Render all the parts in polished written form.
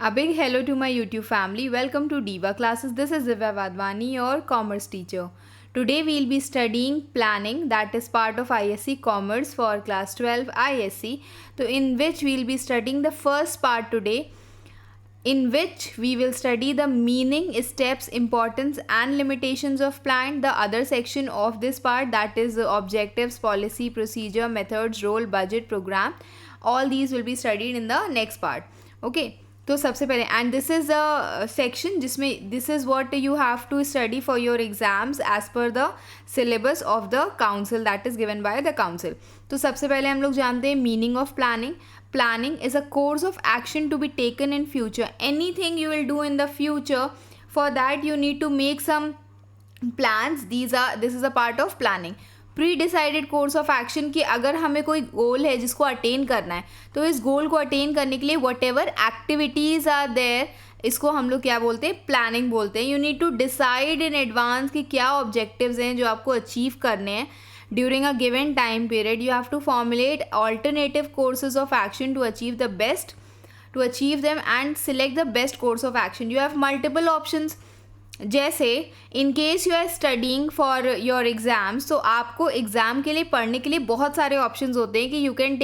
A big hello to my YouTube family. Welcome to Diva Classes. This is Divya Vadvani, your commerce teacher. Today we'll be studying planning, that is part of ISC Commerce for class 12 ISC. So in which we'll be studying the first part today, in which we will study the meaning, steps, importance and limitations of plan. The other section of this part, that is objectives, policy, procedure, methods, role, budget, program. All these will be studied in the next part. Okay. तो सबसे पहले and this is a section जिसमें this is what you have to study for your exams as per the syllabus of the council that is given by the council. तो सबसे पहले हम लोग जानते हैं meaning of planning. Planning is a course of action to be taken in future. Anything you will do in the future, for that you need to make some plans. This is a part of planning. Pre decided course of action कि अगर हमें कोई गोल है जिसको attain करना है, तो इस गोल को अटेन करने के लिए whatever activities are there, इसको हम लोग क्या बोलते हैं, प्लानिंग बोलते हैं. You need to decide in advance कि क्या ऑब्जेक्टिव्स हैं जो आपको अचीव करने हैं during a given time period. You have to formulate alternative courses of action to achieve them and select the best course of action. You have multiple options. जैसे in case you are studying for your exams, तो आपको exam के लिए पढ़ने के लिए बहुत सारे ऑप्शंस होते हैं कि you can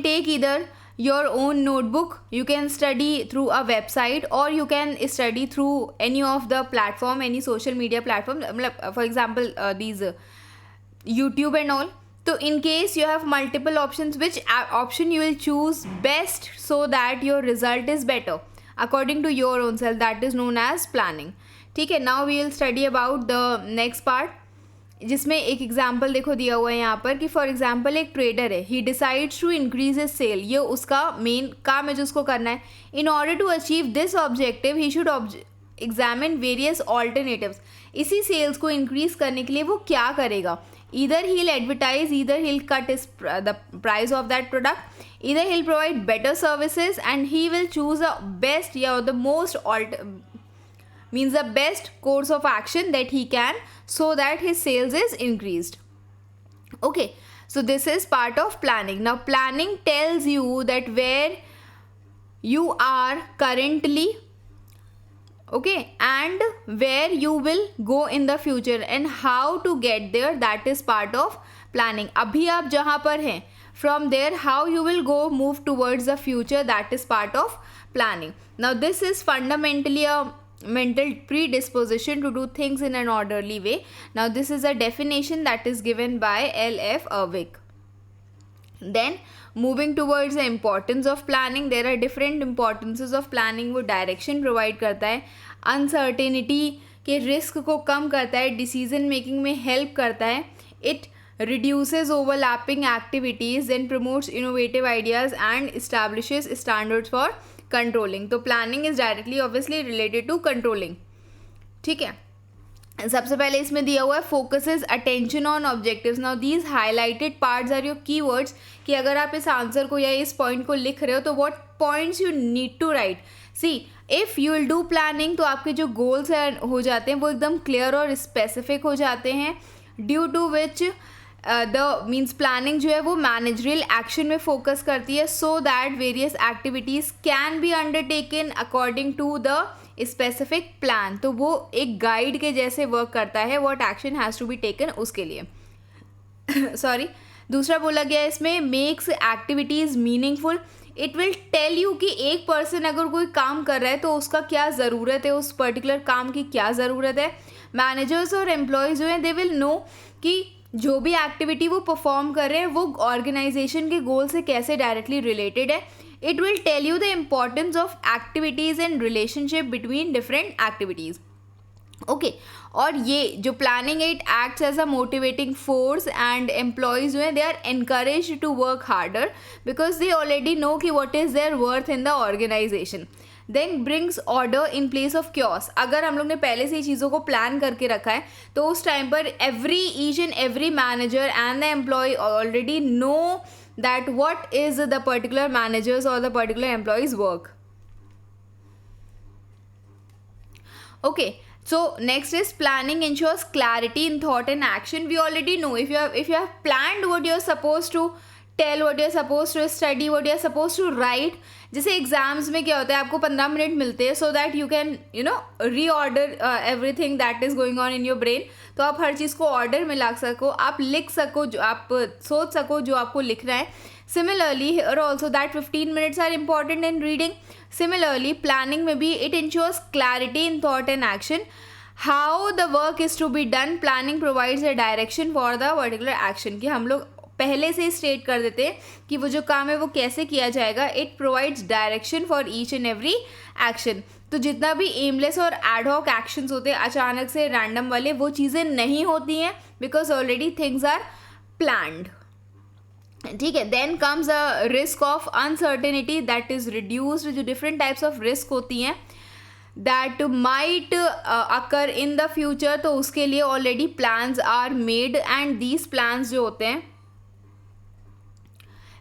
take either your own notebook, you can study through a website, और you can study through any of the platform, any social media platform, मतलब for example these YouTube and all. तो in case you have multiple options, which option you will choose best so that your result is better according to your own self, that is known as planning. ठीक है. now we will study about the next part, जिसमें एक example देखो दिया हुआ है यहाँ पर कि फॉर एग्जाम्पल एक ट्रेडर है, he decides to increase his sale. ये उसका मेन काम है जो उसको करना है. In order to achieve this objective he should examine various alternatives. इसी सेल्स को इंक्रीज करने के लिए वो क्या करेगा? Either he'll advertise, either he'll cut the price of that product, either he'll provide better services, and he will choose the best, the best course of action that he can, so that his sales is increased. Okay, so this is part of planning. Now planning tells you that where you are currently, okay, and where you will go in the future and how to get there, that is part of planning. अभी आप जहाँ पर हैं, from there how you will move towards the future, that is part of planning. Now this is fundamentally a mental predisposition to do things in an orderly way. Now this is a definition that is given by L.F. Erwick. Then moving towards the importance of planning, there are different importances of planning. वो direction provide करता है, uncertainty के risk को कम करता है, decision making में help करता है, it reduces overlapping activities, then promotes innovative ideas and establishes standards for controlling. तो planning is directly obviously related to controlling. ठीक है. सबसे पहले इसमें दिया हुआ है focuses attention on objectives. Now these highlighted parts are your keywords, कि अगर आप इस आंसर को या इस पॉइंट को लिख रहे हो तो what points you need to write. See if you will do planning, तो आपके जो गोल्स हो जाते हैं वो एकदम क्लियर और स्पेसिफिक हो जाते हैं, ड्यू टू विच प्लानिंग जो है वो मैनेजरियल एक्शन में फोकस करती है, so that various activities can be undertaken according to the specific plan. तो वो एक गाइड के जैसे वर्क करता है, what action has to be taken उसके लिए. सॉरी, दूसरा बोला गया है इसमें makes activities meaningful. It will tell you कि एक पर्सन अगर कोई काम कर रहा है तो उसका क्या ज़रूरत है, उस पर्टिकुलर काम की क्या ज़रूरत है. मैनेजर्स और एम्प्लॉयज़ जो हैं दे विल नो कि जो भी एक्टिविटी वो परफॉर्म कर रहे हैं वो ऑर्गेनाइजेशन के गोल से कैसे डायरेक्टली रिलेटेड है. It will tell you the importance of activities and relationship between different activities. Okay, और ये जो planning it acts as a motivating force, and employees जो हैं they are encouraged to work harder because they already know कि what is their worth in the organization. Then brings order in place of chaos. अगर हम लोग ने पहले से ही चीज़ों को प्लान करके रखा है तो उस टाइम पर each and every manager and the employee already know that what is the particular manager's or the particular employee's work. Okay, so next is planning ensures clarity in thought and action. We already know if you have planned what you're supposed to tell, what you're supposed to study, what you're supposed to write, जैसे exams में क्या होता है, आपको 15 minute मिलते हैं so that you can reorder everything that is going on in your brain. तो आप हर चीज़ को ऑर्डर में ला सको, आप लिख सको, जो आप सोच सको जो आपको लिखना है. Similarly, here also that 15 minutes are important in reading. Similarly, planning में भी it ensures clarity in thought and action. How the work is to be done, planning provides a direction for the particular action. कि हम लोग पहले से state कर देते हैं कि वो जो काम है वो कैसे किया जाएगा. It provides direction for each and every action. तो जितना भी एमलेस और एडहॉक एक्शंस होते हैं, अचानक से रैंडम वाले, वो चीज़ें नहीं होती हैं because already things are planned. ठीक है. Then comes a risk of uncertainty that is reduced. जो डिफरेंट टाइप्स ऑफ रिस्क होती हैं that might occur in the future, तो उसके लिए already plans are made. And these plans जो होते हैं,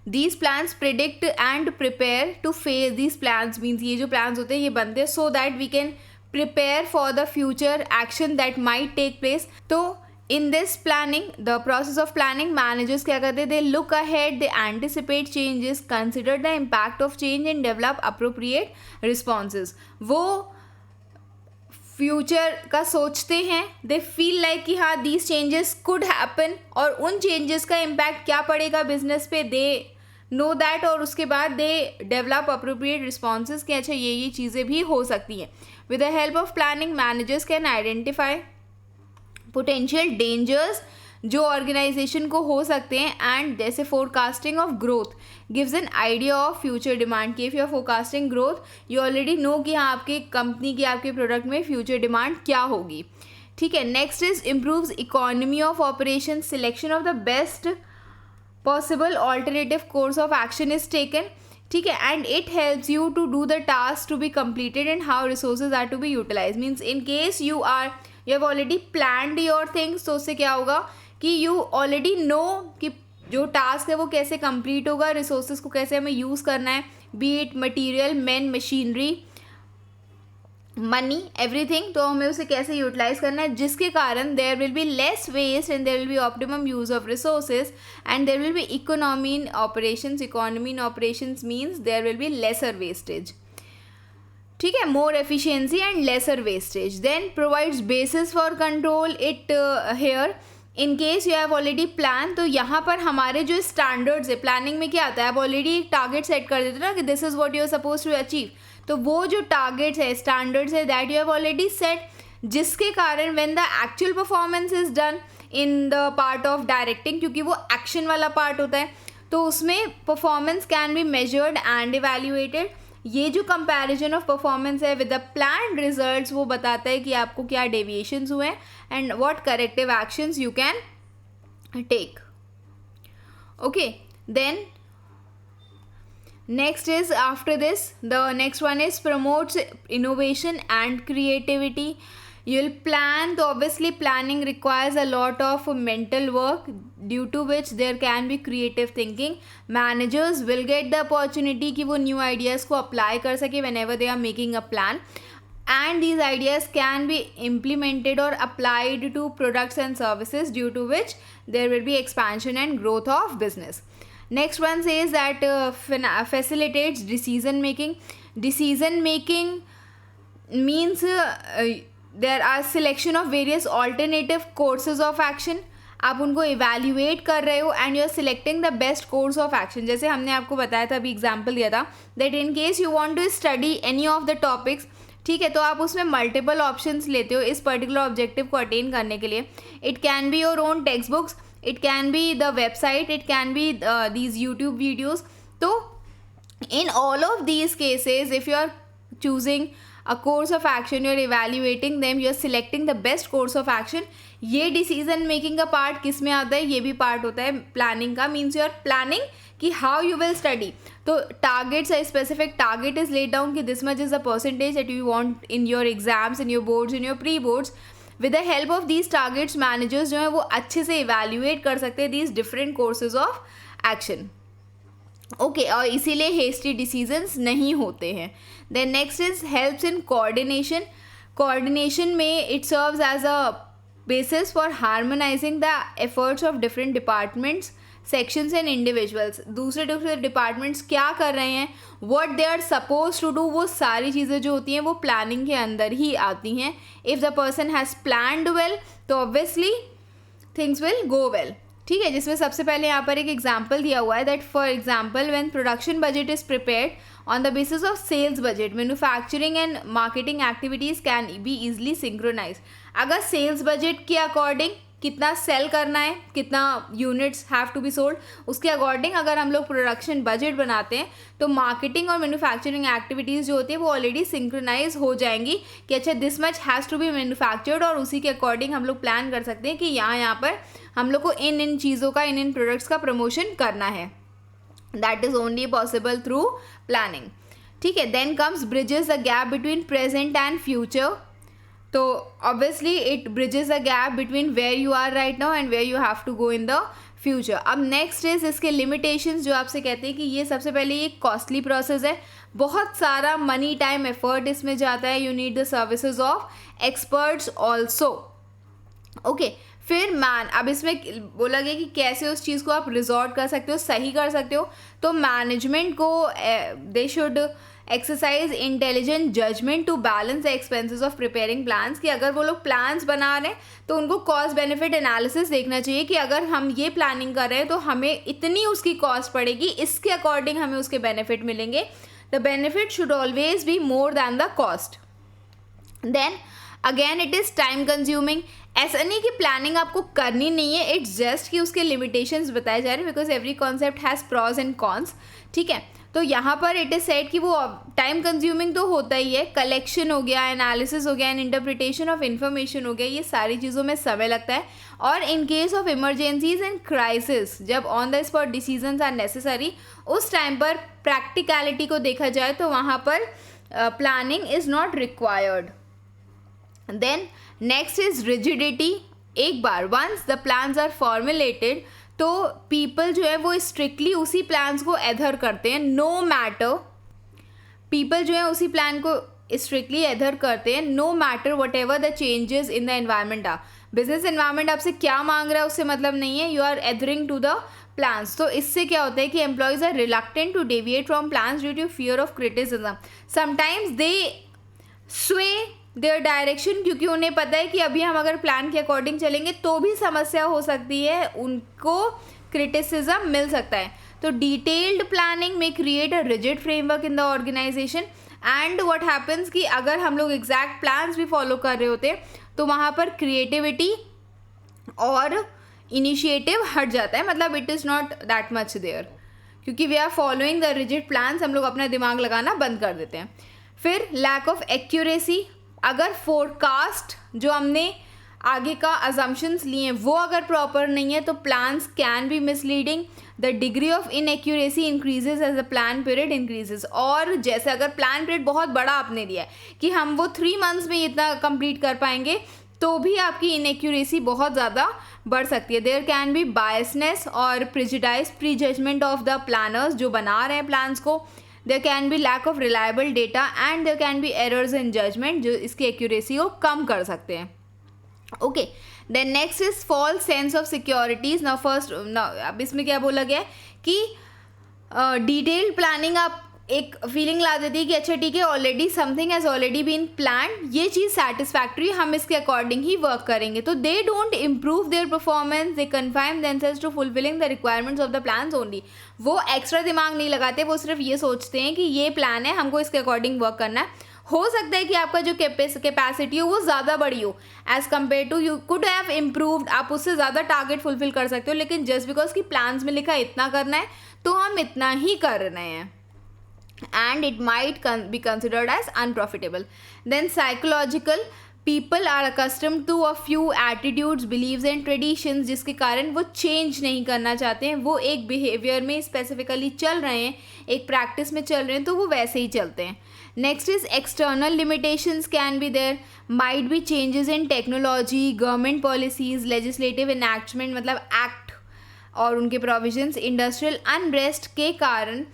these plans predict and prepare to face. These plans means ये जो प्लान्स होते हैं ये बनते हैं so that we can prepare for the future action that might take place. तो in this planning, the process of planning, managers क्या करते हैं, they look ahead, they anticipate changes, consider the impact of change and develop appropriate responses. वो future का सोचते हैं, they feel like कि हाँ these changes could happen, और उन चेंजेस का इम्पैक्ट क्या पड़ेगा बिजनेस पे, दे नो दैट. और उसके बाद दे डेवलप अप्रोप्रिएट रिस्पॉन्सेज कि अच्छा ये चीज़ें भी हो सकती हैं. With the help of planning, managers can identify potential dangers जो ऑर्गेनाइजेशन को हो सकते हैं. एंड जैसे forecasting of growth gives an idea of future demand. कि if you are forecasting growth you already know कि हाँ आपके कंपनी की, आपके प्रोडक्ट में फ्यूचर डिमांड क्या होगी. ठीक है. Next is improves economy of operation. Selection of the best possible alternative course of action is taken. ठीक है. And it helps you to do the task to be completed and how resources are to be utilize. Means in case you have already planned your things, तो उससे क्या होगा कि you already know कि जो task है वो कैसे कंप्लीट होगा, रिसोर्सेज को कैसे हमें यूज़ करना है, be it material, man, machinery, money, everything. तो हमें उसे कैसे यूटिलाइज करना है, जिसके कारण there will be less waste and there will be optimum use of resources and there will be economy in operations. Economy in operations means there will be lesser wastage. ठीक है. More efficiency and lesser wastage. Then provides basis for control. It here in case you have already plan, तो यहाँ पर हमारे जो standards है, planning में क्या आता है, आप ऑलरेडी एक टारगेट सेट कर देते ना कि this is what you are suppose to achieve. तो वो जो टारगेट्स है, स्टैंडर्ड्स है, that you have already set, जिसके कारण when the actual performance is done in the part of directing, क्योंकि वो एक्शन वाला पार्ट होता है, तो उसमें performance can be measured and evaluated. ये जो कंपैरिजन ऑफ परफॉर्मेंस है विद द प्लान्ड रिजल्ट्स, वो बताता है कि आपको क्या डेविएशंस हुए हैं and what corrective actions you can take. Okay. Then next is, after this, the next one is promotes innovation and creativity. You'll plan, so obviously planning requires a lot of mental work, due to which there can be creative thinking. Managers will get the opportunity कि वो new ideas को apply कर सके whenever they are making a plan, and these ideas can be implemented or applied to products and services, due to which there will be expansion and growth of business. Next one says that facilitates decision making. Decision making means there are selection of various alternative courses of action. आप उनको evaluate कर रहे हो and you are selecting the best course of action. जैसे हमने आपको बताया था, अभी एग्जाम्पल दिया था, that in case you want to study any of the topics, ठीक है, तो आप उसमें मल्टीपल ऑप्शंस लेते हो इस पर्टिकुलर ऑब्जेक्टिव को अटेन करने के लिए. It can be your own text books, it can be the website, it can be these YouTube videos. So in all of these cases, if you are choosing a course of action, you are evaluating them, you are selecting the best course of action. ये decision making का part किस में आता है, ये भी part होता है planning का. means you are planning कि how you will study. तो targets, a specific target is laid down कि this much is the percentage that you want in your exams, in your boards, in your pre-boards. With the help of these targets, managers जो है वो अच्छे से evaluate कर सकते हैं these different courses of action. Okay. और इसीलिए हेस्टी डिसीजंस नहीं होते हैं. Then next is helps in coordination. Coordination में it serves as a basis for harmonizing the efforts of different departments, sections and individuals, दूसरे दूसरे डिपार्टमेंट्स क्या कर रहे हैं, what they are suppose to do, वो सारी चीज़ें जो होती हैं वो प्लानिंग के अंदर ही आती हैं. If the person has planned well तो obviously things will go well. ठीक है, जिसमें सबसे पहले यहाँ पर एक एग्जाम्पल दिया हुआ है that for example when production budget is prepared on the basis of sales budget, manufacturing and marketing activities can be easily synchronise. अगर सेल्स बजट के अकॉर्डिंग कितना सेल करना है, कितना units have to be sold, उसके according अगर हम लोग प्रोडक्शन बजट बनाते हैं तो मार्केटिंग और मैन्युफैक्चरिंग एक्टिविटीज़ जो होती है वो ऑलरेडी सिंक्रोनाइज हो जाएंगी कि अच्छा this much has to be manufactured, और उसी के अकॉर्डिंग हम लोग प्लान कर सकते हैं कि यहाँ पर हम लोग को इन चीज़ों का, इन प्रोडक्ट्स का प्रमोशन करना है. That is only possible through planning. ठीक है, then comes bridges the gap between present and future. तो obviously it bridges the gap between where you are right now and where you have to go in the future. अब next is इसके limitations, जो आपसे कहते हैं कि ये सबसे पहले ये कॉस्टली प्रोसेस है, बहुत सारा मनी टाइम एफर्ट इसमें जाता है. You need the services of experts also. Okay, फिर अब इसमें बोला गया कि कैसे उस चीज़ को आप रिजॉर्ट कर सकते हो, सही कर सकते हो. तो मैनेजमेंट को they should exercise intelligent judgement to balance the expenses of preparing plans. कि अगर वो लोग प्लान्स बना रहे हैं तो उनको कॉस्ट बेनिफिट एनालिसिस देखना चाहिए कि अगर हम ये प्लानिंग कर रहे हैं तो हमें इतनी उसकी कॉस्ट पड़ेगी, इसके अकॉर्डिंग हमें उसके बेनिफिट मिलेंगे. The benefit should always be more than the cost. Then again it is time consuming. ऐसा नहीं कि प्लानिंग आपको करनी नहीं है, इट्स जस्ट कि उसके लिमिटेशंस बताए जा रहे हैं, because every concept has pros and cons. ठीक है, तो यहाँ पर इट इज़ सेड कि वो टाइम कंज्यूमिंग तो होता ही है, कलेक्शन हो गया, एनालिसिस हो गया एंड इंटरप्रिटेशन ऑफ इंफॉर्मेशन हो गया, ये सारी चीज़ों में समय लगता है. और in case of emergencies and crisis, जब on the spot decisions are necessary, उस टाइम पर प्रैक्टिकलिटी को देखा जाए तो वहाँ पर planning is not required. Then next is rigidity. एक बार once the plans are formulated तो पीपल जो है वो स्ट्रिक्टली उसी प्लान्स को एडहर करते हैं, नो मैटर. पीपल जो है उसी प्लान को स्ट्रिक्टली एडहर करते हैं, no matter whatever the changes in the environment are. Business environment आपसे क्या मांग रहा है उससे मतलब नहीं है, you are adhering to the plans. तो इससे क्या होता है कि employees are reluctant to deviate from plans due to fear of criticism. Sometimes they sway their direction, क्योंकि उन्हें पता है कि अभी हम अगर प्लान के अकॉर्डिंग चलेंगे तो भी समस्या हो सकती है, उनको क्रिटिसिज्म मिल सकता है. तो डिटेल्ड प्लानिंग में create a rigid framework in the organisation. And what happens कि अगर हम लोग एग्जैक्ट प्लान्स भी फॉलो कर रहे होते तो वहाँ पर क्रिएटिविटी और इनिशिएटिव हट जाता है, मतलब it is not that much there, क्योंकि we are following the rigid plans, हम लोग अपना दिमाग लगाना बंद कर देते हैं. फिर लैक ऑफ एक्यूरेसी. अगर फोरकास्ट जो हमने आगे का अजम्पशंस लिए हैं वो अगर प्रॉपर नहीं है तो plans can be misleading. The degree of inaccuracy increases as the plan period increases. और जैसे अगर प्लान पीरियड बहुत बड़ा आपने दिया है कि हम वो 3 months में इतना कंप्लीट कर पाएंगे, तो भी आपकी इनएक्यूरेसी बहुत ज़्यादा बढ़ सकती है. देयर कैन बी बायसनेस और prejudice, pre judgement of the planners जो बना रहे हैं प्लान्स को. There can be lack of reliable data and there can be errors in judgement जो इसकी एक्यूरेसी को कम कर सकते हैं. Okay, then next is false sense of securities. Now first, अब इसमें क्या बोला गया है कि डिटेल्ड प्लानिंग आप एक फीलिंग ला देती है कि अच्छा ठीक है, already something has already been plan, ये चीज़ सेटिस्फैक्ट्री, हम इसके अकॉर्डिंग ही वर्क करेंगे. तो they don't improve their performance, they confine themselves to fulfilling the requirements of the plans only. वो एक्स्ट्रा दिमाग नहीं लगाते, वो सिर्फ ये सोचते हैं कि ये प्लान है, हमको इसके अकॉर्डिंग वर्क करना है. हो सकता है कि आपका जो कैपेसिटी हो वो ज़्यादा बड़ी हो as compare to, you could have improved, आप उससे ज़्यादा टारगेट फुलफिल कर सकते हो, लेकिन जस्ट बिकॉज कि प्लान्स में लिखा इतना करना है तो हम इतना ही कर रहे हैं, and it might be considered as unprofitable. Then psychological, people are accustomed to a few attitudes, beliefs and traditions जिसके कारण वो चेंज नहीं करना चाहते हैं. वो एक बिहेवियर में स्पेसिफिकली चल रहे हैं, एक प्रैक्टिस में चल रहे हैं, तो वो वैसे ही चलते हैं. Next is external limitations can be there, might be changes in technology, government policies, legislative enactment मतलब एक्ट और उनके प्रोविजंस, इंडस्ट्रियल अनरेस्ट के कारण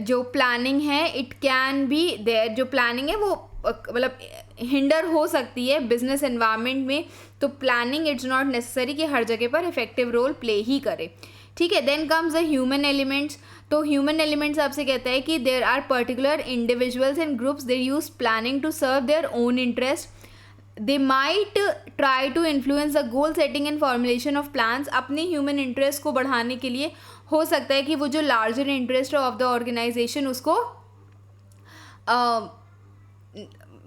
जो प्लानिंग है इट कैन बी देयर, जो प्लानिंग है वो मतलब हिंडर हो सकती है बिजनेस एनवायरनमेंट में. तो प्लानिंग इट्स नॉट नेसेसरी कि हर जगह पर इफेक्टिव रोल प्ले ही करे. ठीक है. Then comes the human elements. तो ह्यूमन एलिमेंट्स आपसे कहता है कि there are particular individuals and groups they use planning to serve their own interest. They might try to influence the goal setting and formulation of plans. अपने human interest को बढ़ाने के लिए हो सकता है कि वो जो larger interest of the organisation उसको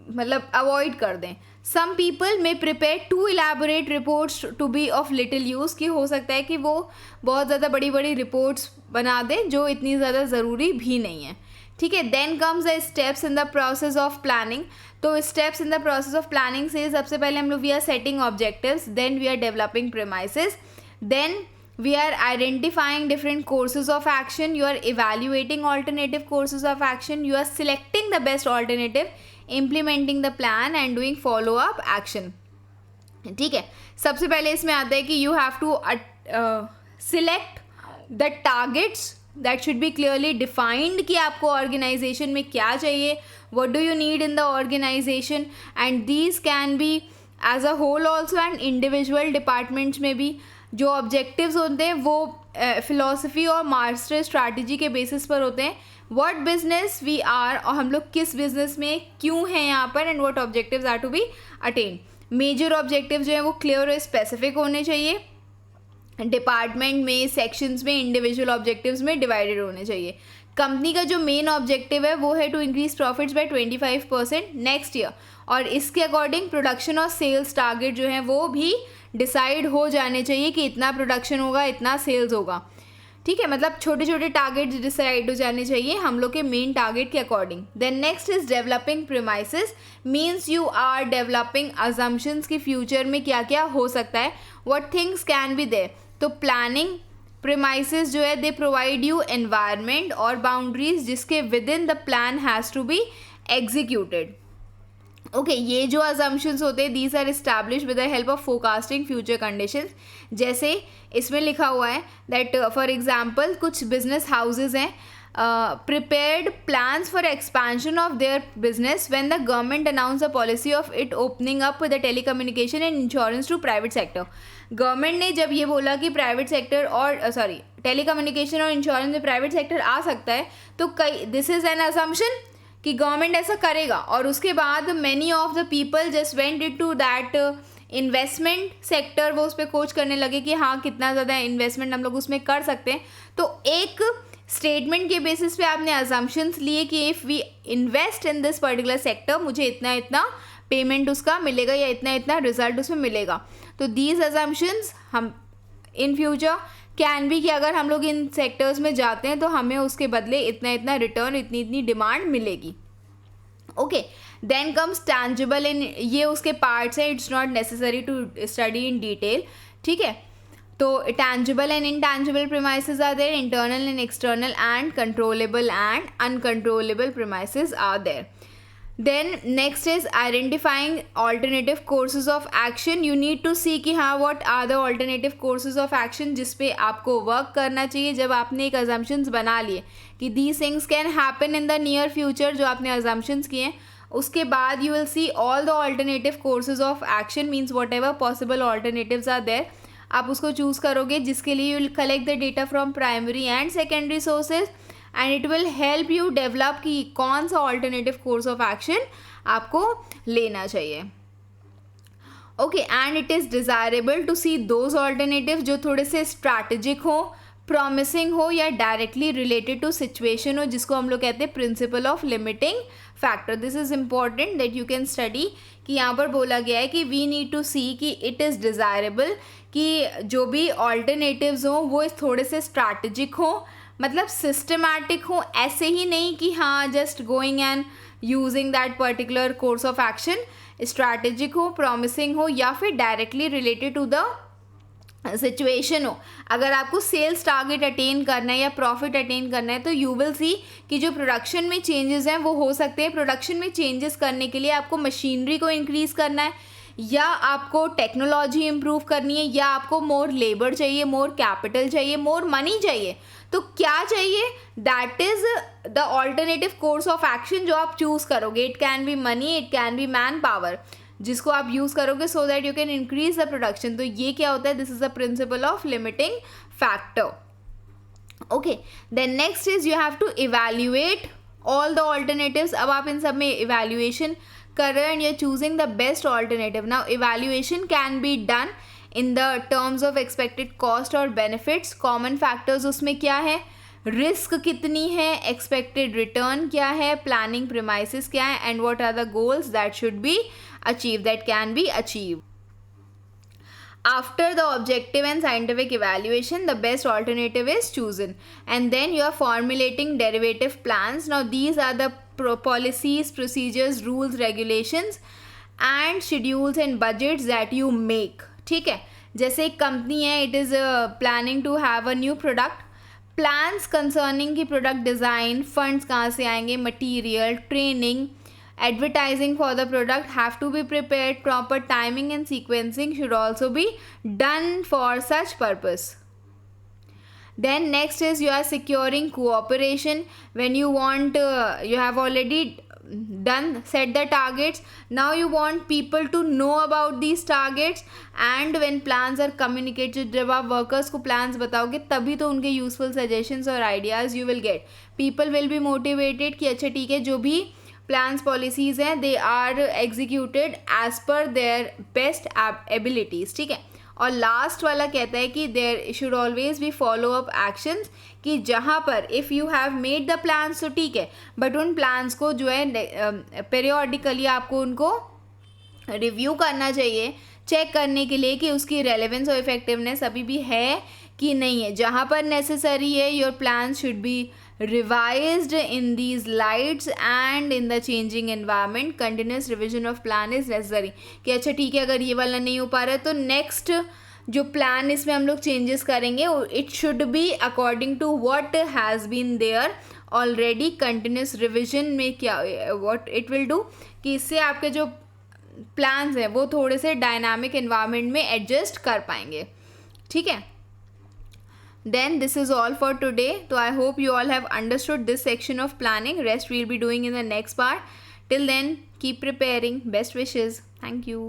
मतलब अवॉइड कर दें. Some people may prepare to elaborate reports to be of little use. कि हो सकता है कि वो बहुत ज़्यादा बड़ी बड़ी रिपोर्ट्स बना दें जो इतनी ज़्यादा ज़रूरी भी नहीं है. ठीक है. Then comes the steps in the process of planning. तो steps in the process of planning से सबसे पहले हम लोग we are setting objectives, then we are developing premises, then we are identifying different courses of action, you are evaluating alternative courses of action, you are selecting the best alternative, implementing the plan and doing follow up action. ठीक है. सबसे पहले इसमें आता है कि you have to select the targets that should be clearly defined कि आपको organization में क्या चाहिए, what do you need in the organization, and these can be as a whole also and individual departments में भी. जो ऑब्जेक्टिव्स होते हैं वो फिलॉसफी और मास्टर स्ट्रैटेजी के बेसिस पर होते हैं. व्हाट बिजनेस वी आर, और हम लोग किस बिजनेस में क्यों हैं यहाँ पर, and what objectives are to be attain. Major objective जो है वो क्लियर और स्पेसिफिक होने चाहिए. डिपार्टमेंट में, सेक्शंस में, इंडिविजुअल ऑब्जेक्टिव्स में डिवाइडेड होने चाहिए. कंपनी का जो मेन ऑब्जेक्टिव है वो है to increase profits by 25% next year, और इसके अकॉर्डिंग प्रोडक्शन और सेल्स टारगेट जो है वो भी डिसाइड हो जाने चाहिए कि इतना प्रोडक्शन होगा, इतना सेल्स होगा. ठीक है. मतलब छोटे छोटे टारगेट्स डिसाइड हो जाने चाहिए हम लोग के मेन टारगेट के according. Then next is developing premises. Means you are developing assumptions कि फ्यूचर में क्या क्या हो सकता है, what things can be there. तो प्लानिंग प्रीमाइसेस जो है दे प्रोवाइड यू एनवायरनमेंट और बाउंड्रीज जिसके within the plan has to be executed. Okay. ये जो अजम्पशंस होते हैं these are establish with the help of forecasting future conditions. जैसे इसमें लिखा हुआ है दैट फॉर एग्जांपल कुछ बिजनेस हाउसेज हैं prepared plans for expansion of their business when the government announced a policy of it opening up the telecommunication and insurance to private sector. Government ने जब ये बोला कि प्राइवेट सेक्टर और telecommunication और insurance में private sector आ सकता है, तो कई दिस इज़ एन असम्पशन कि गवर्नमेंट ऐसा करेगा, और उसके बाद many of the people just went it to that investment sector. वो उस पर खोज करने लगे कि हाँ कितना ज़्यादा इन्वेस्टमेंट हम लोग उसमें कर सकते हैं. तो एक स्टेटमेंट के बेसिस पे आपने अजम्पशंस लिए कि if we invest in this particular sector मुझे इतना इतना पेमेंट उसका मिलेगा या इतना इतना रिजल्ट उसमें मिलेगा. तो दीज अजम्पशंस हम इन फ्यूचर कैन बी कि अगर हम लोग इन सेक्टर्स में जाते हैं तो हमें उसके बदले इतना इतना रिटर्न, इतनी इतनी डिमांड मिलेगी. ओके. Then comes tangible. इन ये उसके पार्ट्स हैं, it's not necessary to study in detail. ठीक है. तो tangible and intangible premises are there, internal and external, and controllable and uncontrollable premises are there. Then next is identifying alternative courses of action. You need to see कि हाँ what are the alternative courses of action जिस पे आपको work करना चाहिए जब आपने एक assumptions बना लिए कि these things can happen in the near future. जो आपने assumptions किए उसके बाद you will see all the alternative courses of action means whatever possible alternatives are there. आप उसको चूज़ करोगे जिसके लिए you will collect the data from primary and secondary sources and it will help you develop कि कौन सा alternative course of action आपको लेना चाहिए. Okay. And it is desirable to see those alternative जो थोड़े से स्ट्रैटेजिक हो, प्रॉमिसिंग हो या डायरेक्टली रिलेटेड टू सिचुएशन हो, जिसको हम लोग कहते हैं principle of limiting factor. This is important that you can study कि यहाँ पर बोला गया है कि वी नीड टू सी कि इट इज़ डिज़ायरेबल कि जो भी ऑल्टरनेटिव्स हों वो थोड़े से स्ट्रैटेजिक हों, मतलब सिस्टमैटिक हों. ऐसे ही नहीं कि हाँ just going and using that particular course of action. Strategic हो, प्रॉमिसिंग हो या फिर directly related to the situation हो. अगर आपको सेल्स टारगेट अटेन करना है या प्रॉफिट अटेन करना है तो यू विल सी कि जो प्रोडक्शन में चेंजेस हैं वो हो सकते हैं. प्रोडक्शन में चेंजेस करने के लिए आपको मशीनरी को इंक्रीज़ करना है, या आपको टेक्नोलॉजी इम्प्रूव करनी है, या आपको मोर लेबर चाहिए, मोर कैपिटल चाहिए, मोर मनी चाहिए. तो क्या चाहिए, that is the alternative course of action जो आप चूज़ करोगे. It can be money, it can be man power, जिसको आप यूज़ करोगे so that you can increase the production. तो ये क्या होता है, this is the principle of limiting factor. Okay, then next is you have to evaluate all the alternatives. अब आप इन सब में evaluation कर रहे हो and you're choosing the best alternative. Now evaluation can be done in the terms of expected cost or benefits. Common factors उसमें क्या है, रिस्क कितनी है, एक्सपेक्टेड रिटर्न क्या है, प्लानिंग प्रीमाइसेस क्या है, and what are the goals that should be achieve, that can be achieve. After the objective and scientific evaluation, the best alternative is chosen, and then you are formulating derivative plans. Now these are the policies, procedures, rules, regulations and schedules and budgets that you make. ठीक है, जैसे एक company है, it is planning to have a new product. Plans concerning की product design, funds कहाँ से आएंगे, material, training, advertising for the product have to be prepared. Proper timing and sequencing should also be done for such purpose. Then next is you are securing cooperation. When you want you have already done set the targets, now you want people to know about these targets, and when plans are communicated, जब आप workers को plans बताओगे तभी तो उनके useful suggestions और ideas you will get. People will be motivated कि अच्छा ठीक है, जो भी प्लान्स पॉलिसीज़ हैं they are executed as per their best abilities. ठीक है, और लास्ट वाला कहता है कि there should always be follow up actions, कि जहाँ पर if you have made the plans तो ठीक है, बट उन प्लान्स को जो है पीरियोडिकली आपको उनको रिव्यू करना चाहिए, चेक करने के लिए कि उसकी रेलेवेंस और इफेक्टिवनेस अभी भी है कि नहीं है. जहाँ पर नेसेसरी है your plan should be revised in these lights and in the changing environment. Continuous revision of plan is necessary. कि अच्छा ठीक है, अगर ये वाला नहीं हो पा रहा है तो नेक्स्ट जो प्लान इसमें हम लोग चेंजेस करेंगे, it should be according to what has been there already. Continuous revision में क्या व्हाट इट विल डू, कि इससे आपके जो प्लान्स हैं वो थोड़े से डायनामिक एनवायरनमेंट में एडजस्ट कर पाएंगे. ठीक है, then this is all for today. So I hope you all have understood this section of planning. Rest we'll be doing in the next part. Till then, keep preparing. Best wishes. Thank you.